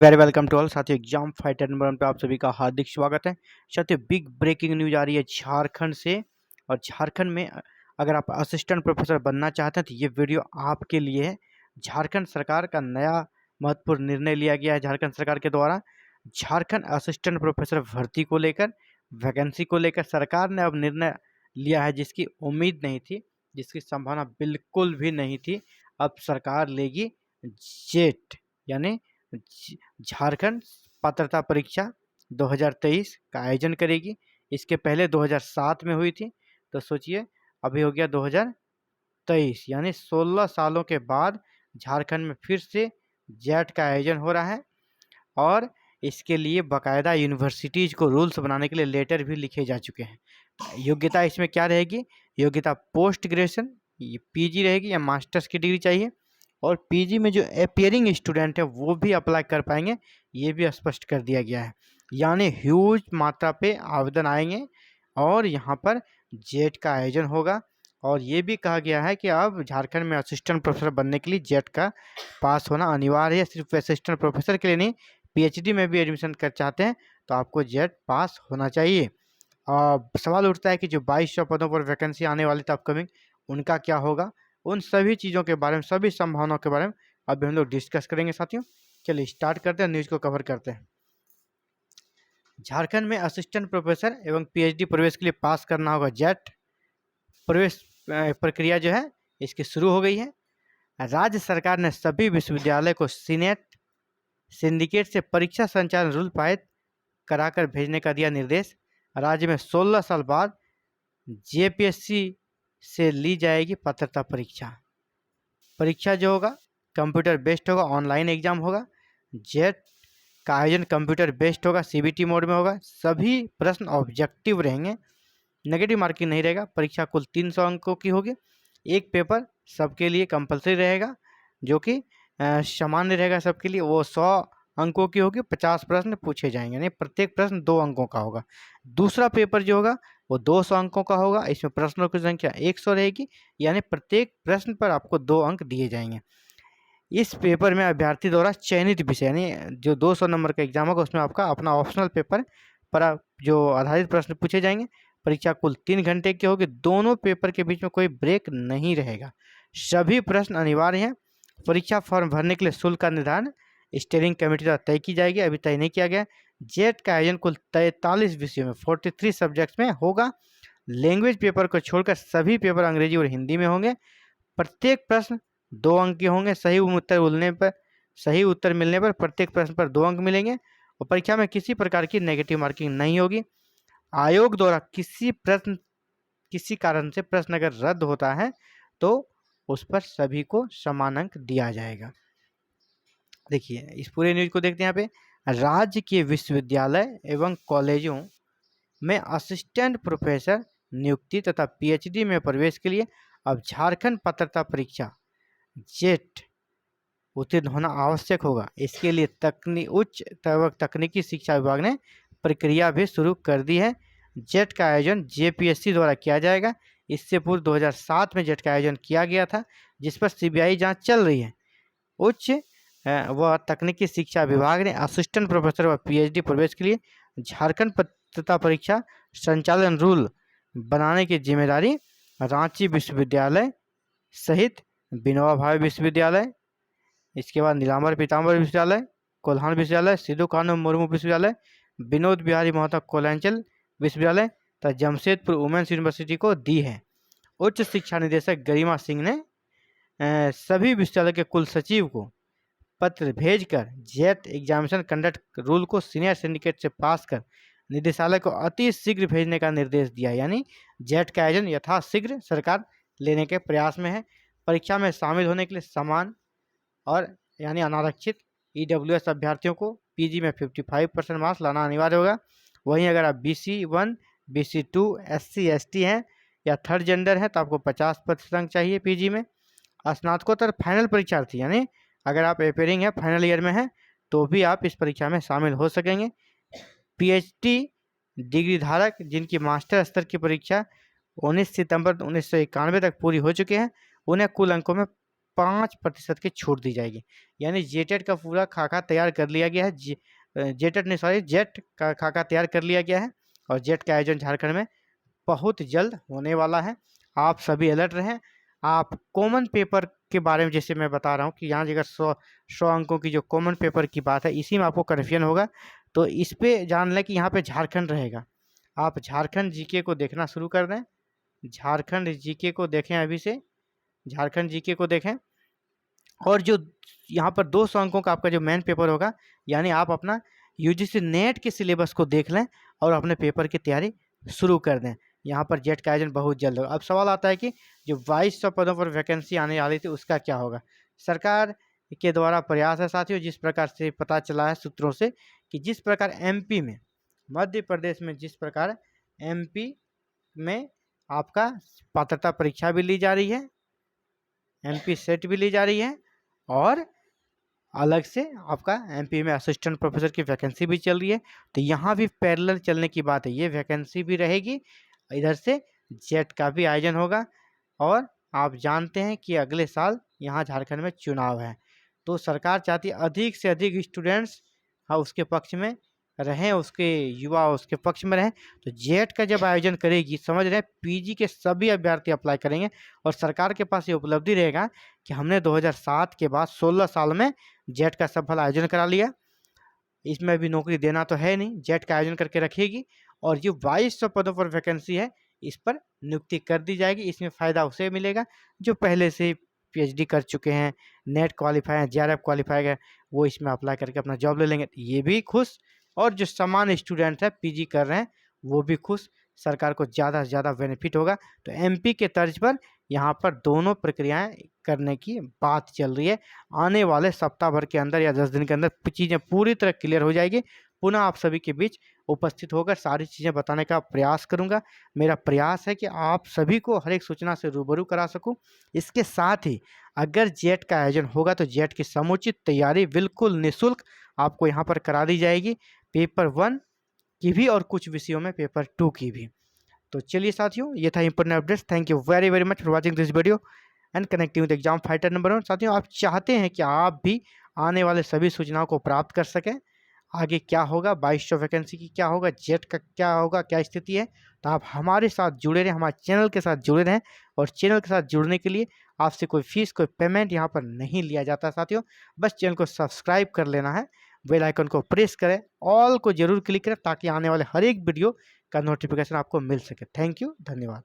Very welcome to all साथियों। Exam fighter number 1 पे आप सभी का हार्दिक स्वागत है। साथियों, बिग ब्रेकिंग न्यूज आ रही है झारखंड से। और झारखंड में अगर आप असिस्टेंट प्रोफेसर बनना चाहते हैं तो ये वीडियो आपके लिए है। झारखंड सरकार का नया महत्वपूर्ण निर्णय लिया गया है झारखंड सरकार के द्वारा। झारखंड असिस्टेंट प्रोफेसर भर्ती को लेकर, वैकेंसी को लेकर सरकार ने अब निर्णय लिया है जिसकी उम्मीद नहीं थी, जिसकी संभावना बिल्कुल भी नहीं थी। अब सरकार लेगी जेट यानी झारखंड पात्रता परीक्षा 2023 का आयोजन करेगी। इसके पहले 2007 में हुई थी, तो सोचिए अभी हो गया 2023, यानी 16 सालों के बाद झारखंड में फिर से जेट का आयोजन हो रहा है। और इसके लिए बाकायदा यूनिवर्सिटीज़ को रूल्स बनाने के लिए लेटर भी लिखे जा चुके हैं। योग्यता इसमें क्या रहेगी? योग्यता पोस्ट ग्रेजुएशन, ये पीजी रहेगी या मास्टर्स की डिग्री चाहिए। और पीजी में जो अपियरिंग स्टूडेंट है वो भी अप्लाई कर पाएंगे, ये भी स्पष्ट कर दिया गया है। यानी ह्यूज मात्रा पे आवेदन आएंगे और यहाँ पर जेट का आयोजन होगा। और ये भी कहा गया है कि अब झारखंड में असिस्टेंट प्रोफेसर बनने के लिए जेट का पास होना अनिवार्य है। सिर्फ असिस्टेंट प्रोफेसर के लिए नहीं, पीएचडी में भी एडमिशन कर चाहते हैं तो आपको जेट पास होना चाहिए। सवाल उठता है कि जो 2200 पदों पर वैकेंसी आने वाली थी अपकमिंग, उनका क्या होगा? उन सभी चीज़ों के बारे में, सभी संभावनाओं के बारे में अभी हम लोग डिस्कस करेंगे साथियों। चलिए स्टार्ट करते हैं, न्यूज़ को कवर करते हैं। झारखंड में असिस्टेंट प्रोफेसर एवं पीएचडी प्रवेश के लिए पास करना होगा जेट। प्रवेश प्रक्रिया जो है इसकी शुरू हो गई है। राज्य सरकार ने सभी विश्वविद्यालय को सिंडिकेट से परीक्षा संचालन रूल पारित कराकर भेजने का दिया निर्देश। राज्य में 16 साल बाद जेपीएससी से ली जाएगी पात्रता परीक्षा। परीक्षा जो होगा कंप्यूटर बेस्ड होगा, ऑनलाइन एग्जाम होगा। जेट का आयोजन कंप्यूटर बेस्ड होगा, सीबीटी मोड में होगा। सभी प्रश्न ऑब्जेक्टिव रहेंगे, नेगेटिव मार्किंग नहीं रहेगा। परीक्षा कुल 300 अंकों की होगी। एक पेपर सबके लिए कंपलसरी रहेगा, जो कि सामान्य रहेगा सबके लिए। वो 100 अंकों की होगी, 50 प्रश्न पूछे जाएंगे, यानी प्रत्येक प्रश्न 2 अंकों का होगा। दूसरा पेपर जो होगा वो 200 अंकों का होगा। इसमें प्रश्नों की संख्या 100 रहेगी, यानी प्रत्येक प्रश्न पर आपको 2 अंक दिए जाएंगे। इस पेपर में अभ्यर्थी द्वारा चयनित विषय, यानी जो 200 नंबर का एग्जाम होगा उसमें आपका अपना ऑप्शनल पेपर पर जो आधारित प्रश्न पूछे जाएंगे। परीक्षा कुल 3 घंटे की होगी। दोनों पेपर के बीच में कोई ब्रेक नहीं रहेगा। सभी प्रश्न अनिवार्य हैं। परीक्षा फॉर्म भरने के लिए शुल्क का निर्धारण स्टीयरिंग कमेटी द्वारा तय की जाएगी, अभी तय नहीं किया गया। जेट का आयोजन कुल 43 विषयों में 43 सब्जेक्ट्स में होगा। लैंग्वेज पेपर को छोड़कर सभी पेपर अंग्रेजी और हिंदी में होंगे। प्रत्येक प्रश्न 2 अंक के होंगे। सही उत्तर मिलने पर प्रत्येक प्रश्न पर 2 अंक मिलेंगे। और परीक्षा में किसी प्रकार की नेगेटिव मार्किंग नहीं होगी। आयोग द्वारा किसी कारण से प्रश्न अगर रद्द होता है तो उस पर सभी को समान अंक दिया जाएगा। देखिए इस पूरे न्यूज को देखते हैं। यहाँ पे राज्य के विश्वविद्यालय एवं कॉलेजों में असिस्टेंट प्रोफेसर नियुक्ति तथा पीएचडी में प्रवेश के लिए अब झारखंड पात्रता परीक्षा जेट उत्तीर्ण होना आवश्यक होगा। इसके लिए उच्च तकनीकी शिक्षा विभाग ने प्रक्रिया भी शुरू कर दी है। जेट का आयोजन जेपीएससी द्वारा किया जाएगा। इससे पूर्व 2007 में जेट का आयोजन किया गया था, जिस पर सीबीआई जांच चल रही है। उच्च व तकनीकी शिक्षा विभाग ने असिस्टेंट प्रोफेसर व पीएचडी प्रवेश के लिए झारखंड पात्रता परीक्षा संचालन रूल बनाने की जिम्मेदारी रांची विश्वविद्यालय सहित विनोबा भावे विश्वविद्यालय, इसके बाद नीलांबर पीताम्बर विश्वविद्यालय, कोल्हान विश्वविद्यालय, सिद्धू कानू मुर्मू विश्वविद्यालय, विनोद बिहारी महतो कोयलांचल विश्वविद्यालय तथा जमशेदपुर वुमेन्स यूनिवर्सिटी को दी है। उच्च शिक्षा निदेशक गरिमा सिंह ने सभी विश्वविद्यालय के कुल सचिव को पत्र भेजकर जेट एग्जामिनेशन कंडक्ट रूल को सीनियर सिंडिकेट से पास कर निदेशालय को अति शीघ्र भेजने का निर्देश दिया। यानी जेट का आयोजन यथाशीघ्र सरकार लेने के प्रयास में है। परीक्षा में शामिल होने के लिए समान और यानी अनारक्षित ईडब्ल्यूएस अभ्यर्थियों को पीजी में 55% मार्क्स लाना अनिवार्य होगा। वहीं अगर आप BC1, BC2, SC ST हैं या थर्ड जेंडर है तो आपको 50% अंक चाहिए पीजी में। स्नातकोत्तर फाइनल परीक्षार्थी, यानी अगर आप अपेयरिंग है, फाइनल ईयर में है, तो भी आप इस परीक्षा में शामिल हो सकेंगे। पीएचडी डिग्री धारक जिनकी मास्टर स्तर की परीक्षा 19 सितंबर 1991 तक पूरी हो चुकी है, उन्हें कुल अंकों में 5% की छूट दी जाएगी। यानी जेटेट का पूरा खाका तैयार कर लिया गया है, जेट का खाका तैयार कर लिया गया है और जेट का आयोजन झारखंड में बहुत जल्द होने वाला है। आप सभी अलर्ट रहें। आप कॉमन पेपर के बारे में जैसे मैं बता रहा हूँ कि यहाँ अगर 100 अंकों की जो कॉमन पेपर की बात है, इसी में आपको कन्फ्यूजन होगा, तो इस पे जान लें कि यहाँ पे झारखंड रहेगा। आप झारखंड जीके को देखना शुरू कर दें, झारखंड जीके को देखें, अभी से झारखंड जीके को देखें, और जो यहाँ पर 200 अंकों का आपका जो मेन पेपर होगा, यानी आप अपना यूजीसी नेट के सिलेबस को देख लें और अपने पेपर की तैयारी शुरू कर दें। यहाँ पर जेट का आयोजन बहुत जल्द होगा। अब सवाल आता है कि जो 2200 पदों पर वैकेंसी आने वाली थी उसका क्या होगा। सरकार के द्वारा प्रयास है साथियों, जिस प्रकार से पता चला है सूत्रों से, कि जिस प्रकार एमपी में, मध्य प्रदेश में जिस प्रकार एमपी में आपका पात्रता परीक्षा भी ली जा रही है, एमपी सेट भी ली जा रही है, और अलग से आपका एमपी में असिस्टेंट प्रोफेसर की वैकेंसी भी चल रही है, तो यहाँ भी पैरेलल चलने की बात है। ये वैकेंसी भी रहेगी, इधर से जेट का भी आयोजन होगा, और आप जानते हैं कि अगले साल यहाँ झारखंड में चुनाव है, तो सरकार चाहती है अधिक से अधिक स्टूडेंट्स उसके पक्ष में रहें, उसके युवा उसके पक्ष में रहें। तो जेट का जब आयोजन करेगी, समझ रहे हैं, पीजी के सभी अभ्यर्थी अप्लाई करेंगे, और सरकार के पास ये उपलब्धि रहेगा कि हमने 2007 के बाद 16 साल में जेट का सफल आयोजन करा लिया। इसमें भी नौकरी देना तो है नहीं, जेट का आयोजन करके रखेगी, और जो 2200 पदों पर वैकेंसी है इस पर नियुक्ति कर दी जाएगी। इसमें फ़ायदा उसे मिलेगा जो पहले से पीएचडी कर चुके हैं, नेट क्वालिफाई हैं, जेआरएफ क्वालिफाई है, वो इसमें अप्लाई करके अपना जॉब ले लेंगे, ये भी खुश, और जो सामान्य स्टूडेंट है पीजी कर रहे हैं वो भी खुश। सरकार को ज़्यादा से ज़्यादा बेनिफिट होगा। तो एमपी के तर्ज पर यहाँ पर दोनों प्रक्रियाएं करने की बात चल रही है। आने वाले सप्ताह भर के अंदर या 10 दिन के अंदर चीज़ें पूरी तरह क्लियर हो जाएगी। पुनः आप सभी के बीच उपस्थित होकर सारी चीज़ें बताने का प्रयास करूंगा। मेरा प्रयास है कि आप सभी को हर एक सूचना से रूबरू करा सकूं। इसके साथ ही अगर जेट का आयोजन होगा तो जेट की समुचित तैयारी बिल्कुल निःशुल्क आपको यहाँ पर करा दी जाएगी, पेपर 1 की भी और कुछ विषयों में पेपर 2 की भी। तो चलिए साथियों, ये था important updates. Thank you very very much for watching this video and connecting with exam fighter number 1। साथियों, आप चाहते हैं कि आप भी आने वाले सभी सूचनाओं को प्राप्त कर सकें, आगे क्या होगा, 2200 वैकेंसी की क्या होगा, जेट का क्या होगा, क्या स्थिति है, तो आप हमारे साथ जुड़े रहें, हमारे चैनल के साथ जुड़े रहें। और चैनल के साथ जुड़ने के लिए आपसे कोई फीस, कोई पेमेंट यहाँ पर नहीं लिया जाता साथियों। बस चैनल को सब्सक्राइब कर लेना है, बेल आइकन को प्रेस करें, ऑल को जरूर क्लिक करें, ताकि आने वाले हर एक वीडियो का नोटिफिकेशन आपको मिल सके। थैंक यू, धन्यवाद।